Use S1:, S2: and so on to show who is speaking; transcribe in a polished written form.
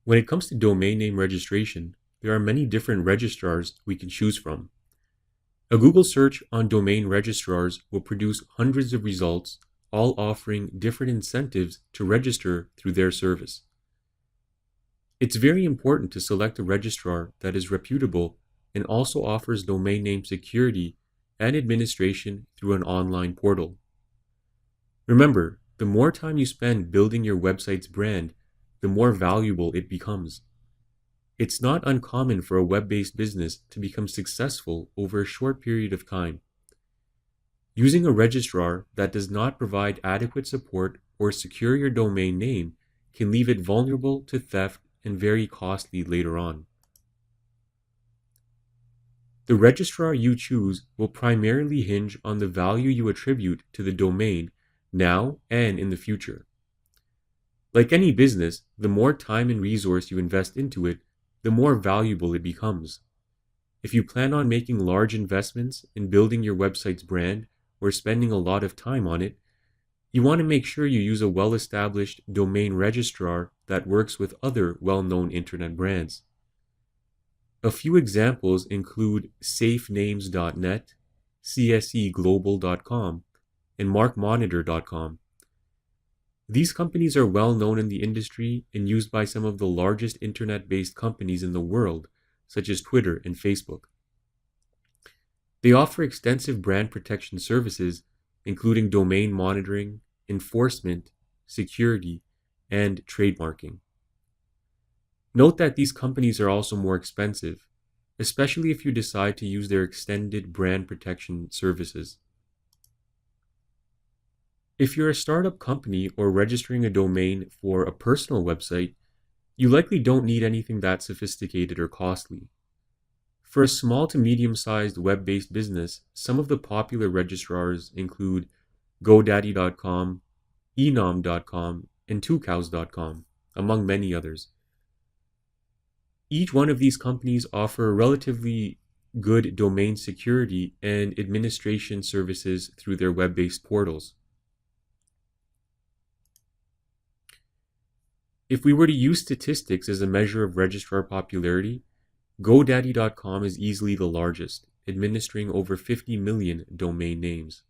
S1: When it comes to domain name registration, there are many different registrars we can choose from. A Google search on domain registrars will produce hundreds of results, all offering different incentives to register through their service. It's very important to select a registrar that is reputable and also offers domain name security and administration through an online portal. Remember, the more time you spend building your website's brand, the more valuable it becomes. It's not uncommon for a web-based business to become successful over a short period of time. Using a registrar that does not provide adequate support or secure your domain name can leave it vulnerable to theft and very costly later on. The registrar you choose will primarily hinge on the value you attribute to the domain now and in the future. Like any business, the more time and resource you invest into it, the more valuable it becomes. If you plan on making large investments in building your website's brand or spending a lot of time on it, you want to make sure you use a well-established domain registrar that works with other well-known internet brands. A few examples include safenames.net, cseglobal.com, and markmonitor.com. These companies are well known in the industry and used by some of the largest internet-based companies in the world, such as Twitter and Facebook. They offer extensive brand protection services, including domain monitoring, enforcement, security, and trademarking. Note that these companies are also more expensive, especially if you decide to use their extended brand protection services. If you're a startup company or registering a domain for a personal website, you likely don't need anything that sophisticated or costly. For a small to medium-sized web-based business, some of the popular registrars include GoDaddy.com, enom.com, and twocows.com, among many others. Each one of these companies offer relatively good domain security and administration services through their web-based portals. If we were to use statistics as a measure of registrar popularity, GoDaddy.com is easily the largest, administering over 50 million domain names.